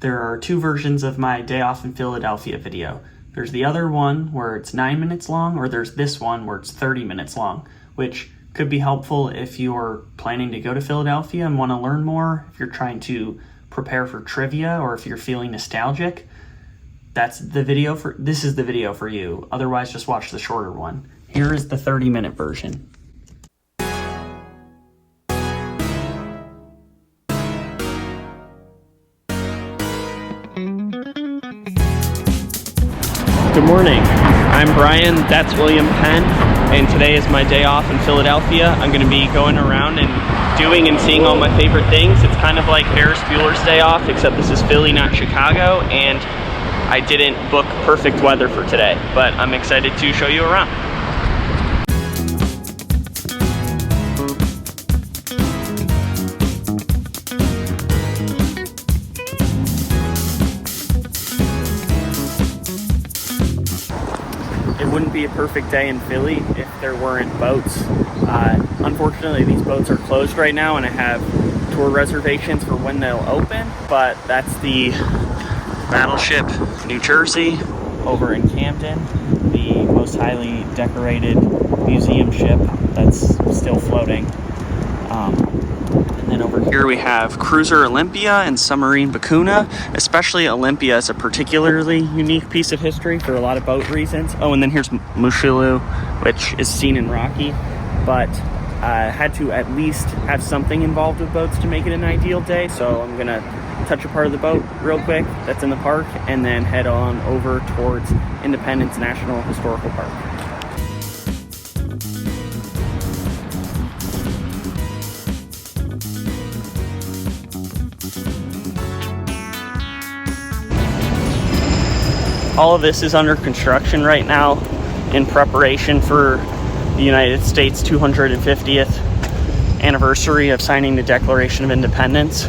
there are two versions of my Day Off in Philadelphia video. There's the other one where it's 9 minutes long, or there's this one where it's 30 minutes long, which could be helpful if you're planning to go to Philadelphia and want to learn more, if you're trying to prepare for trivia, or if you're feeling nostalgic. This is the video for you. Otherwise, just watch the shorter one. Here is the 30-minute version. Good morning, I'm Brian, that's William Penn, and today is my day off in Philadelphia. I'm going to be going around and doing and seeing all my favorite things. It's kind of like Ferris Bueller's Day Off, except this is Philly, not Chicago, and I didn't book perfect weather for today, but I'm excited to show you around. It wouldn't be a perfect day in Philly if there weren't boats. Unfortunately, these boats are closed right now, and I have tour reservations for when they'll open, but that's the Battleship New Jersey over in Camden, the most highly decorated museum ship that's still floating. And then over here we have Cruiser Olympia and Submarine Bakuna. Especially Olympia is a particularly unique piece of history for a lot of boat reasons. Oh, and then here's Mushilu, which is seen in Rocky, but had to at least have something involved with boats to make it an ideal day. So I'm gonna touch a part of the boat real quick that's in the park, and then head on over towards Independence National Historical Park. All of this is under construction right now in preparation for the United States 250th anniversary of signing the Declaration of Independence,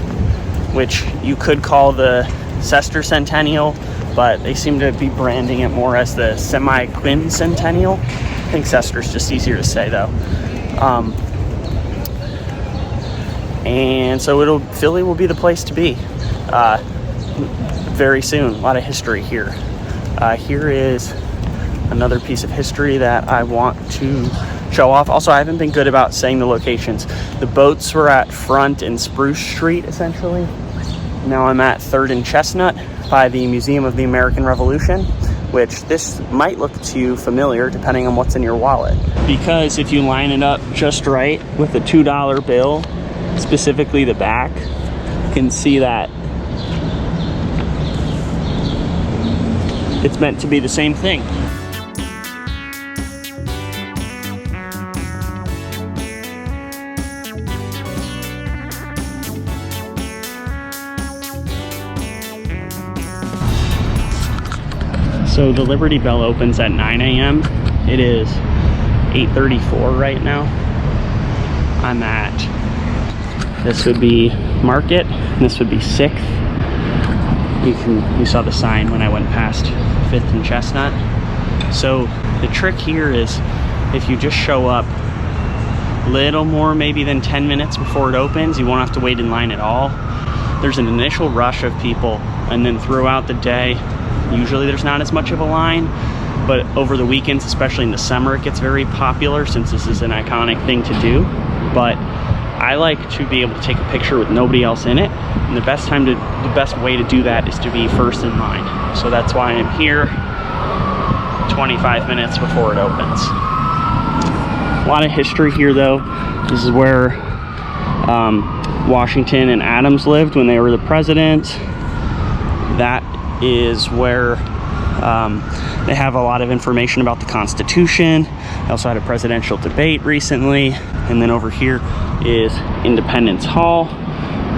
which you could call the sesquicentennial, but they seem to be branding it more as the semi-quincentennial. I think sesqui's just easier to say though. And so Philly will be the place to be very soon. A lot of history here. Here is another piece of history that I want to show off. Also, I haven't been good about saying the locations. The boats were at Front and Spruce Street, essentially. Now I'm at 3rd and Chestnut by the Museum of the American Revolution, which this might look to you familiar depending on what's in your wallet. Because if you line it up just right with a $2 bill, specifically the back, you can see that it's meant to be the same thing. So the Liberty Bell opens at 9 a.m. It is 8:34 right now. I'm at, this would be Market, and this would be 6th. You saw the sign when I went past 5th and Chestnut. So the trick here is if you just show up little more maybe than 10 minutes before it opens, you won't have to wait in line at all. There's an initial rush of people, and then throughout the day, usually there's not as much of a line, but over the weekends, especially in the summer, it gets very popular since this is an iconic thing to do. But I like to be able to take a picture with nobody else in it, and the best way to do that is to be first in line. So that's why I'm here 25 minutes before it opens. A lot of history here though. This is where Washington and Adams lived when they were the president. That is where they have a lot of information about the Constitution. They also had a presidential debate recently. And then over here is Independence Hall,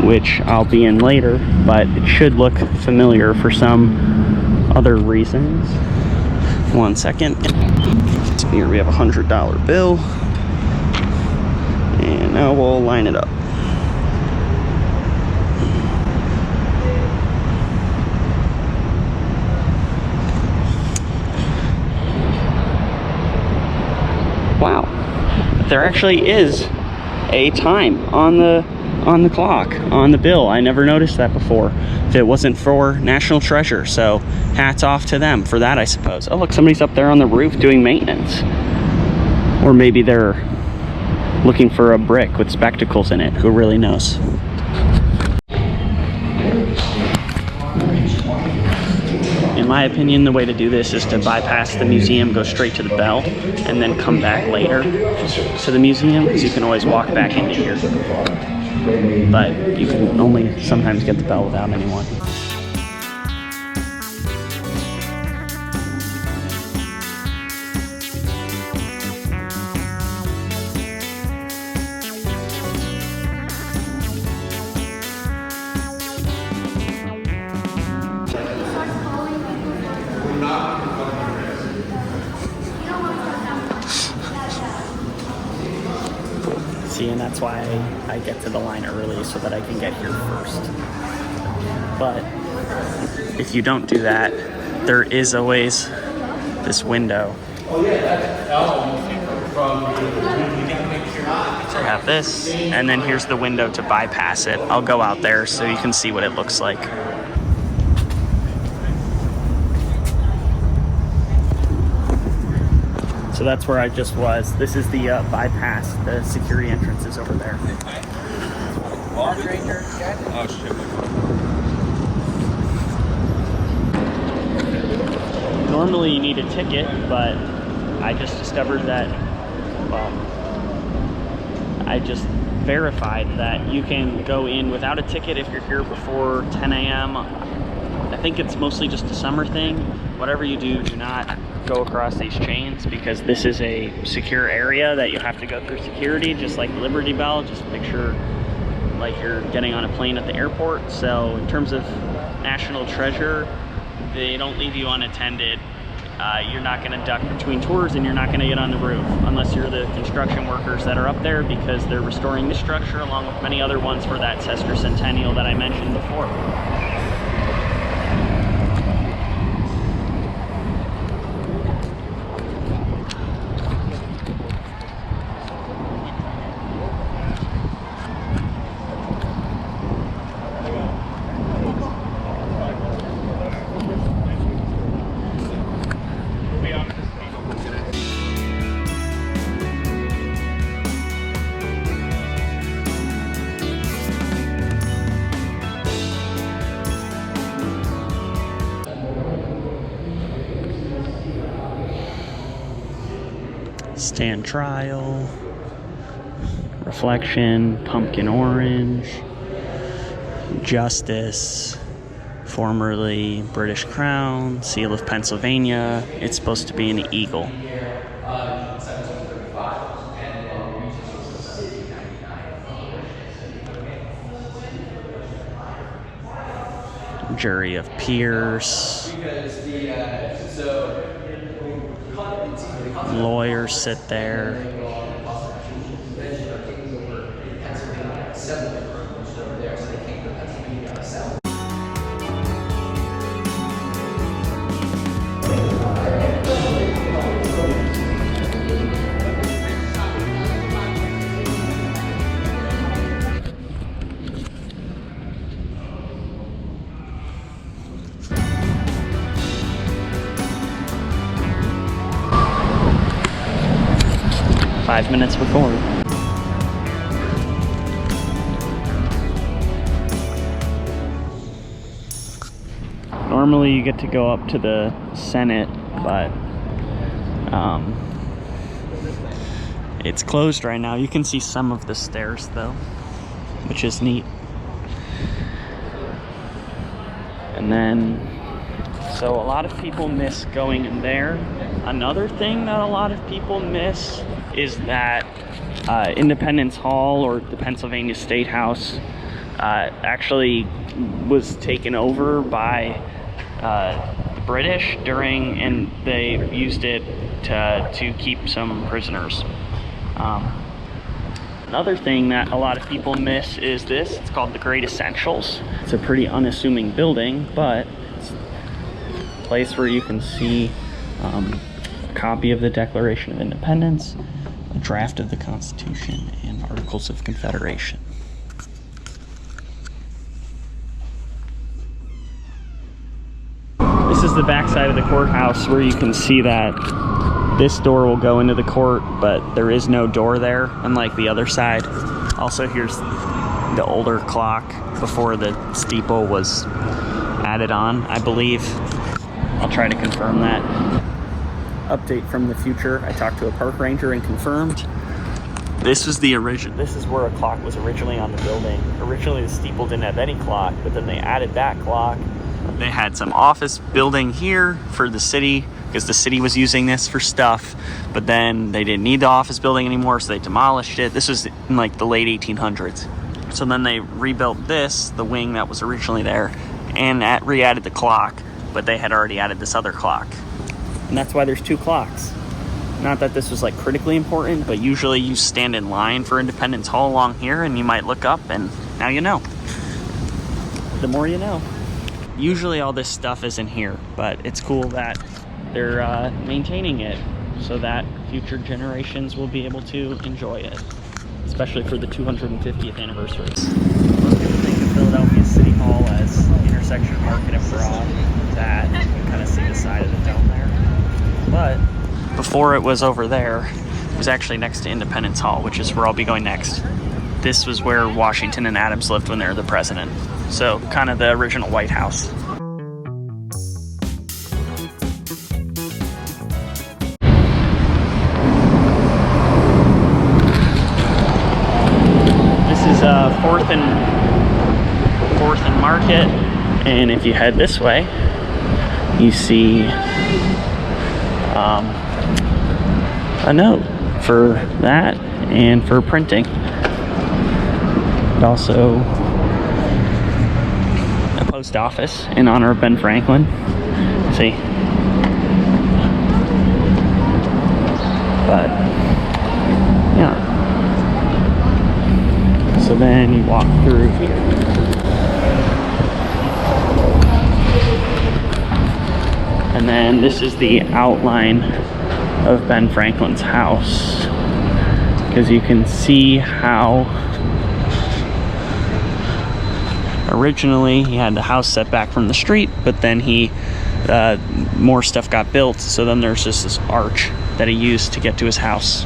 which I'll be in later, but it should look familiar for some other reasons. 1 second. Here we have a $100 bill. And now we'll line it up. Wow, there actually is a time on the clock, on the bill. I never noticed that before if it wasn't for National Treasure. So hats off to them for that, I suppose. Oh look, somebody's up there on the roof doing maintenance. Or maybe they're looking for a brick with spectacles in it. Who really knows? In my opinion, the way to do this is to bypass the museum, go straight to the bell, and then come back later to the museum, because you can always walk back into here. But you can only sometimes get the bell without anyone. See, and that's why I get to the line early, so that I can get here first. But if you don't do that, there is always this window. So I have this, and then here's the window to bypass it. I'll go out there so you can see what it looks like. So that's where I just was. This is the bypass. The security entrance is over there. Oh shit. Normally you need a ticket, but I just discovered that, well, I just verified that you can go in without a ticket if you're here before 10 a.m. I think it's mostly just a summer thing. Whatever you do, do not go across these chains, because this is a secure area that you have to go through security, just like Liberty Bell. Just picture like you're getting on a plane at the airport. So in terms of National Treasure, they don't leave you unattended. You're not going to duck between tours, and you're not going to get on the roof unless you're the construction workers that are up there, because they're restoring the structure along with many other ones for that sesquicentennial that I mentioned before. 'Stand Trial, Reflection, Pumpkin Orange, Justice, formerly British Crown, Seal of Pennsylvania. It's supposed to be an eagle. Jury of Peers. Lawyers sit there. Five minutes before. Normally you get to go up to the Senate, but it's closed right now. You can see some of the stairs though, which is neat. And then, so a lot of people miss going in there. Another thing that a lot of people miss is that Independence Hall, or the Pennsylvania State House, actually was taken over by the British during, and they used it to keep some prisoners. Another thing that a lot of people miss is this. It's called the Great Essentials. It's a pretty unassuming building, but it's a place where you can see a copy of the Declaration of Independence, Draft of the Constitution and Articles of Confederation. This is the back side of the courthouse where you can see that this door will go into the court, but there is no door there, unlike the other side. Also, here's the older clock before the steeple was added on, I believe. I'll try to confirm that. Update from the future. I talked to a park ranger and confirmed. This was the original. This is where a clock was originally on the building. Originally, the steeple didn't have any clock, but then they added that clock. They had some office building here for the city because the city was using this for stuff, but then they didn't need the office building anymore, so they demolished it. This was in like the late 1800s. So then they rebuilt this, the wing that was originally there, and re-added the clock, but they had already added this other clock. And that's why there's two clocks. Not that this was like critically important, but usually you stand in line for Independence Hall along here and you might look up and now you know. The more you know. Usually all this stuff isn't here, but it's cool that they're maintaining it so that future generations will be able to enjoy it, especially for the 250th anniversary. Most people think of Philadelphia City Hall as intersection of Market and Broad. That you can kind of see the side of the dome there. But before it was over there, it was actually next to Independence Hall, which is where I'll be going next. This was where Washington and Adams lived when they were the president. So kind of the original White House. This is 4th and Market, and if you head this way, you see a note for that and for printing. And also a post office in honor of Ben Franklin. See? But yeah. So then you walk through here. And then this is the outline of Ben Franklin's house, because you can see how originally he had the house set back from the street, but then more stuff got built, so then there's just this arch that he used to get to his house.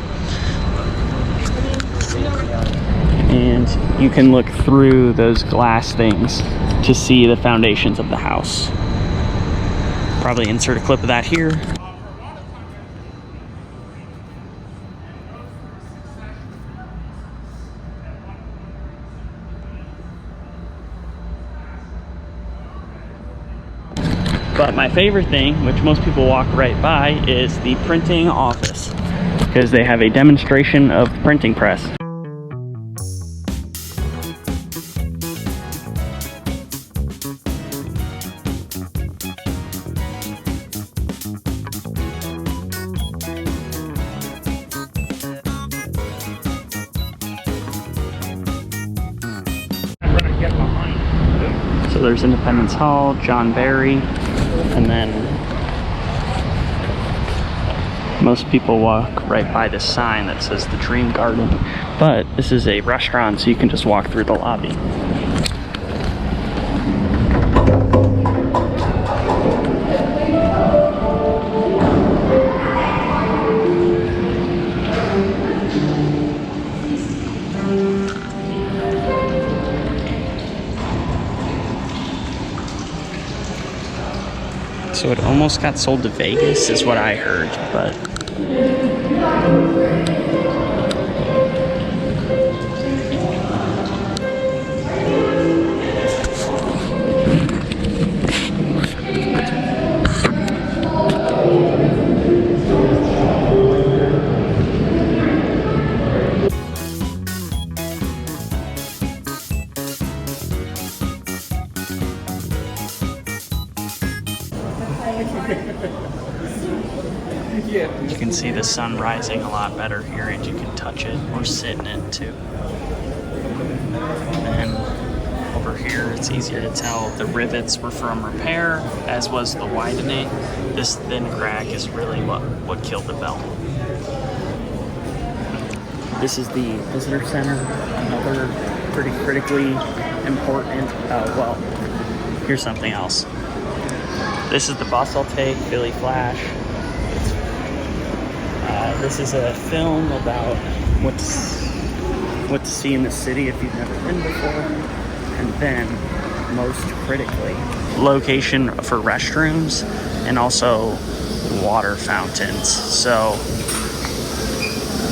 And you can look through those glass things to see the foundations of the house. Probably insert a clip of that here. But my favorite thing, which most people walk right by, is the printing office, because they have a demonstration of the printing press. So there's Independence Hall, John Barry, and then most people walk right by this sign that says the Dream Garden. But this is a restaurant, so you can just walk through the lobby. So it almost got sold to Vegas, is what I heard, but you can see the sun rising a lot better here, and you can touch it or sit in it too. And over here it's easier to tell the rivets were from repair, as was the widening. This thin crack is really what killed the bell. This is the visitor center, another pretty critically important, well, here's something else. This is the bus I'll take, Philly Flash. This is a film about what to see in the city if you've never been before. And then, most critically, location for restrooms and also water fountains. So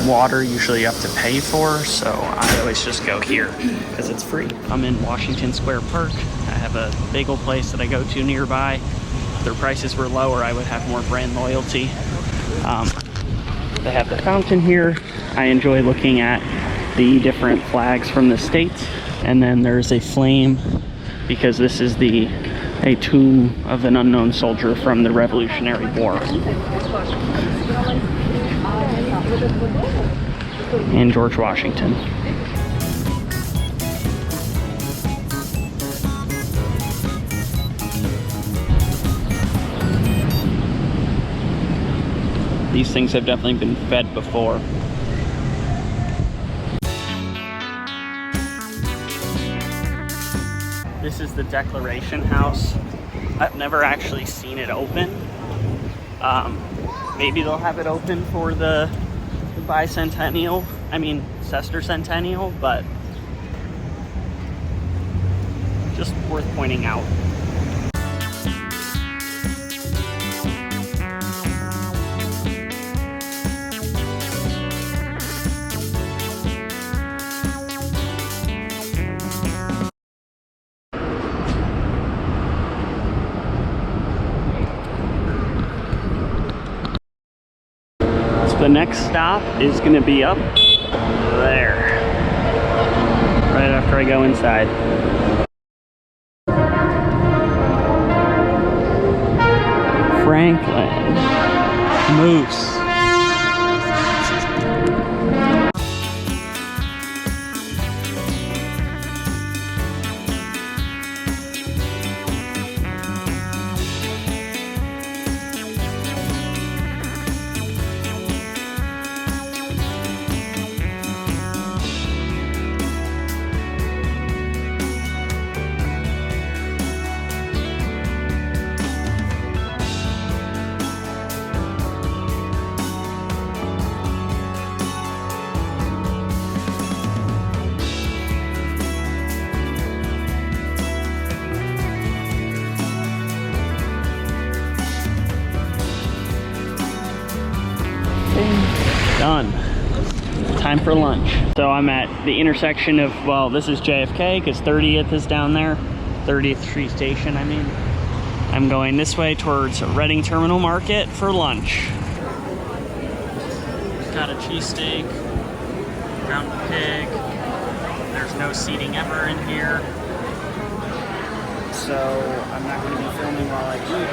water usually you have to pay for, so I always just go here because it's free. I'm in Washington Square Park. I have a bagel place that I go to nearby. If their prices were lower, I would have more brand loyalty. They have the fountain here. I enjoy looking at the different flags from the states. And then there's a flame because this is a tomb of an unknown soldier from the Revolutionary War in George Washington. These things have definitely been fed before. This is the Declaration House. I've never actually seen it open. Maybe they'll have it open for the bicentennial, sesquicentennial, but just worth pointing out. The next stop is going to be up there, right after I go inside. Franklin Moose. Done. Time for lunch. So I'm at the intersection of, well, this is JFK because 30th is down there. 30th Street Station, I mean. I'm going this way towards Reading Terminal Market for lunch. Got a cheesesteak, ground pig. There's no seating ever in here. So I'm not going to be filming while I eat.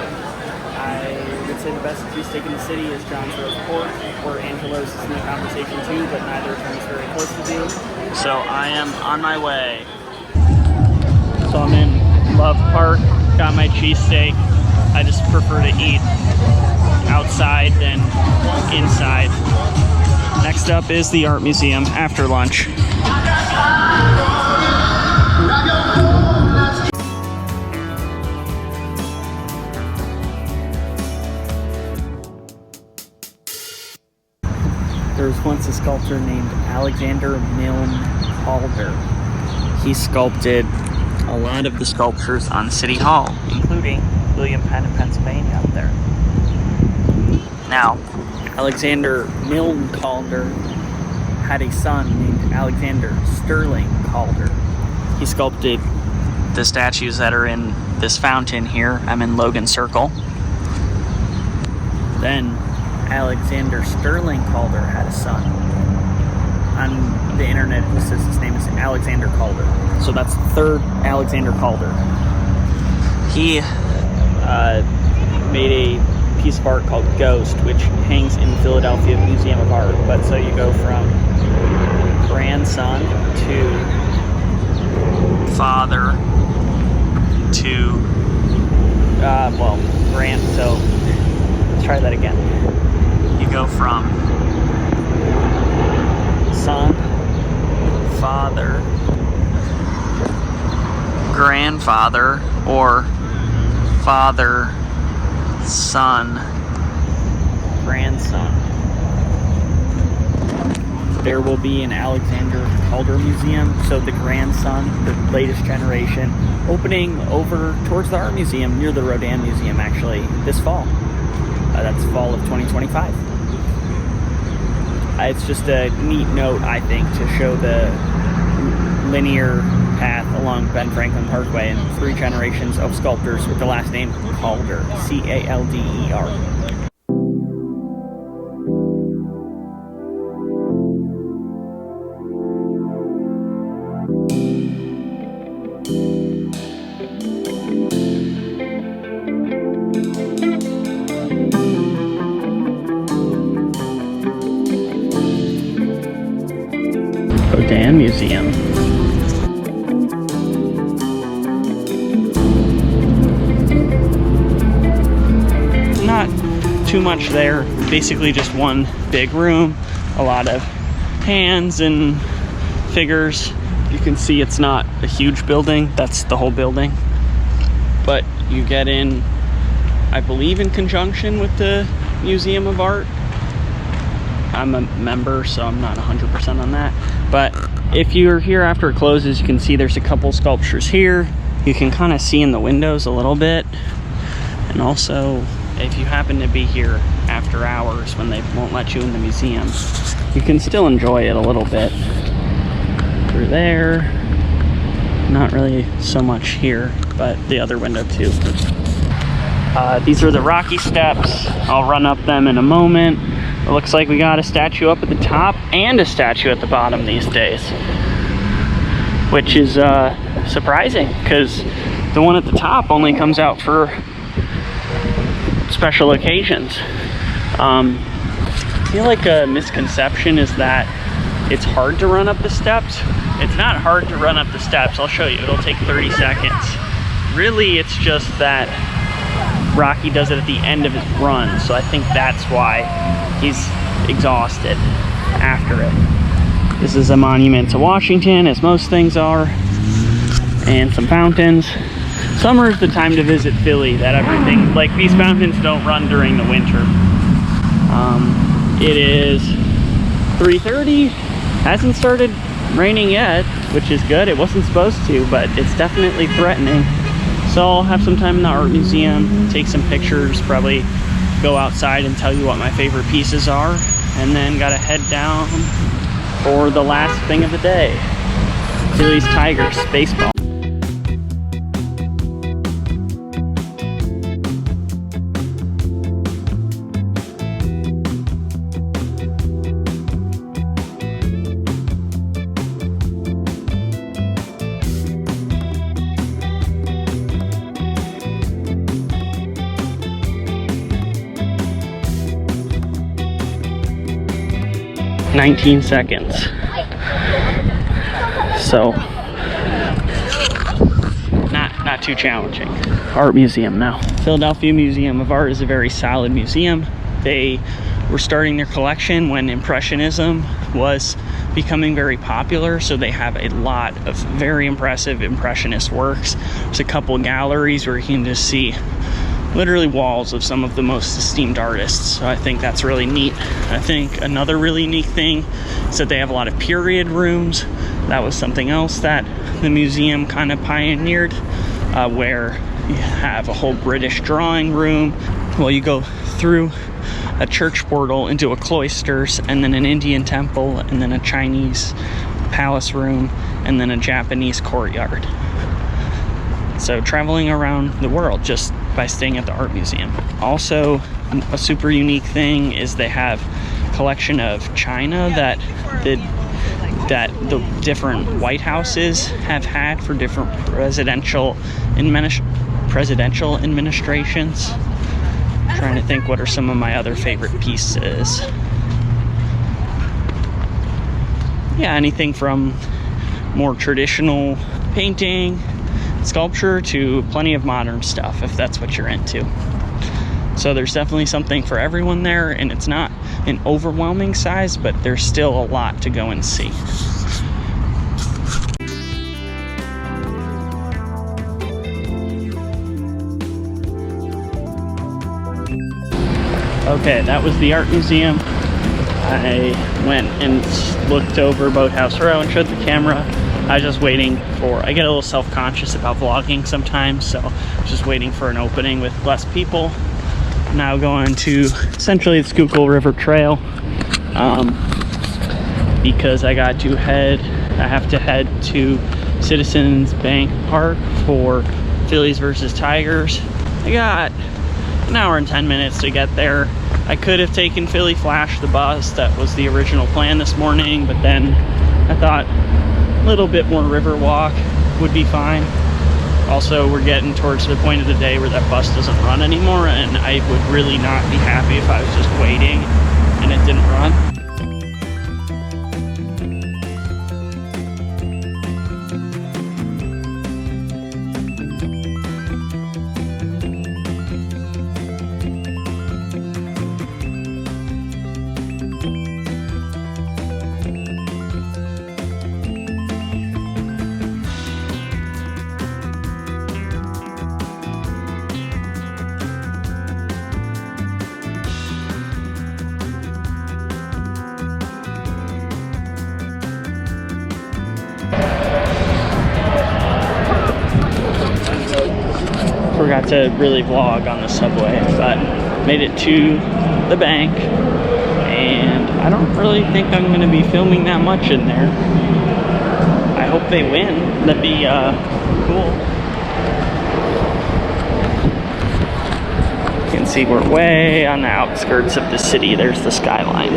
I would say the best cheesesteak in the city is John's Roast Pork, or Angelo's is in the conversation too, but neither of them is very close to do. So I am on my way. So I'm in Love Park, got my cheesesteak. I just prefer to eat outside than inside. Next up is the Art Museum after lunch. There was once a sculptor named Alexander Milne Calder. He sculpted a lot of the sculptures on City Hall, including William Penn in Pennsylvania up there. Now, Alexander Milne Calder had a son named Alexander Sterling Calder. He sculpted the statues that are in this fountain here. I'm in Logan Circle. Then Alexander Sterling Calder had a son. On the internet it says his name is Alexander Calder. So that's the third Alexander Calder. He made a piece of art called Ghost, which hangs in the Philadelphia Museum of Art. But so you go from grandson to father to so let's try that again. You go from son, father, grandfather, or father, son, grandson. There will be an Alexander Calder Museum, so the grandson, the latest generation, opening over towards the Art Museum near the Rodin Museum actually this fall. That's fall of 2025. It's just a neat note, I think, to show the linear path along Ben Franklin Parkway and 3 generations of sculptors with the last name Calder, C-A-L-D-E-R. Rodin Museum. Not too much there, basically just one big room, a lot of hands and figures. You can see it's not a huge building, that's the whole building, but you get in, I believe, in conjunction with the Museum of Art. I'm a member, so I'm not 100% on that, but if you're here after it closes, you can see there's a couple sculptures here. You can kind of see in the windows a little bit, and also if you happen to be here after hours when they won't let you in the museum, you can still enjoy it a little bit. Through there, not really so much here, but the other window too. These are the rocky steps. I'll run up them in a moment. It looks like we got a statue up at the top and a statue at the bottom these days, which is surprising because the one at the top only comes out for special occasions. I feel like a misconception is that it's hard to run up the steps. It's not hard to run up the steps. I'll show you. It'll take 30 seconds. Really, it's just that Rocky does it at the end of his run, so I think that's why he's exhausted after it. This is a monument to Washington, as most things are, and some fountains. Summer is the time to visit Philly, that everything, like these fountains don't run during the winter. It is 3:30, hasn't started raining yet, which is good. It wasn't supposed to, but it's definitely threatening. So I'll have some time in the art museum, take some pictures, probably go outside and tell you what my favorite pieces are, and then gotta head down for the last thing of the day. Phillies Tigers baseball. $19 seconds. So not too challenging. Art museum now. Philadelphia Museum of Art is a very solid museum. They were starting their collection when Impressionism was becoming very popular, so they have a lot of very impressive Impressionist works. There's a couple galleries where you can just see literally walls of some of the most esteemed artists, so I think that's really neat. I think another really neat thing is that they have a lot of period rooms. That was something else that the museum kind of pioneered, where you have a whole British drawing room. Well, you go through a church portal into a cloisters, and then an Indian temple, and then a Chinese palace room, and then a Japanese courtyard. So traveling around the world just by staying at the art museum. Also, a super unique thing is they have a collection of china that the different White Houses have had for different presidential administrations. I'm trying to think what are some of my other favorite pieces. Yeah, anything from more traditional painting, sculpture, to plenty of modern stuff, if that's what you're into. So there's definitely something for everyone there, and it's not an overwhelming size, but there's still a lot to go and see. Okay, that was the art museum. I went and looked over Boathouse Row and showed the camera. I was just waiting for, I get a little self-conscious about vlogging sometimes, so I was just waiting for an opening with less people. Now going to essentially the Schuylkill River Trail, because I have to head to Citizens Bank Park for Phillies versus Tigers. I got an hour and 10 minutes to get there. I could have taken Philly Flash, the bus. That was the original plan this morning, but then I thought a little bit more river walk would be fine. Also, we're getting towards the point of the day where that bus doesn't run anymore, and I would really not be happy if I was just waiting and it didn't run. Forgot to really vlog on the subway, but made it to the bank, and I don't really think I'm going to be filming that much in there. I hope they win. That'd be cool. You can see we're way on the outskirts of the city. There's the skyline.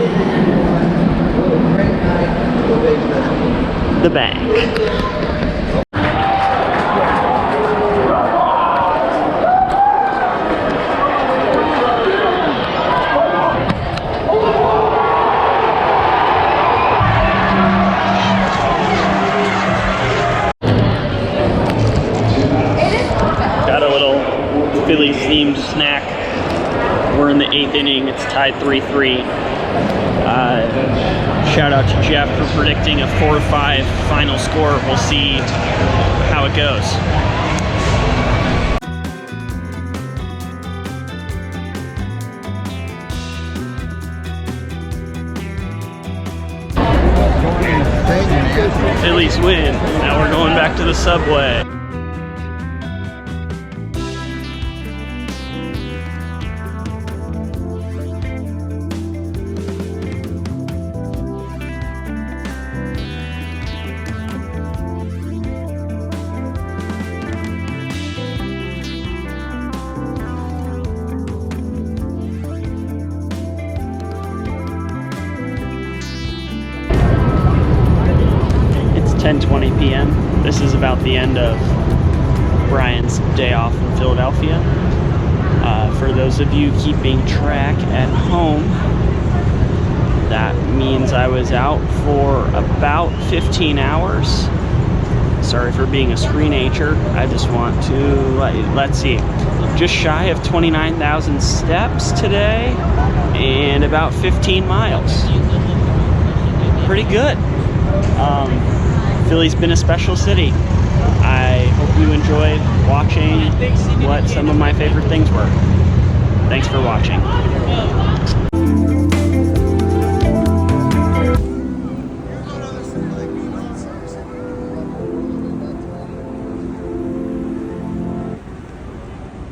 The bank. Phillies themed snack. We're in the 8th inning. It's tied 3-3. Shout out to Jeff for predicting a 4-5 final score. We'll see how it goes. Phillies win. Now we're going back to the subway. It's 10:20 p.m. This is about the end of Brian's day off in Philadelphia. For those of you keeping track at home, that means I was out for about 15 hours. Sorry for being a screenager. I just want to, let's see, just shy of 29,000 steps today and about 15 miles. Pretty good. Philly's been a special city. I hope you enjoyed watching what some of my favorite things were. Thanks for watching.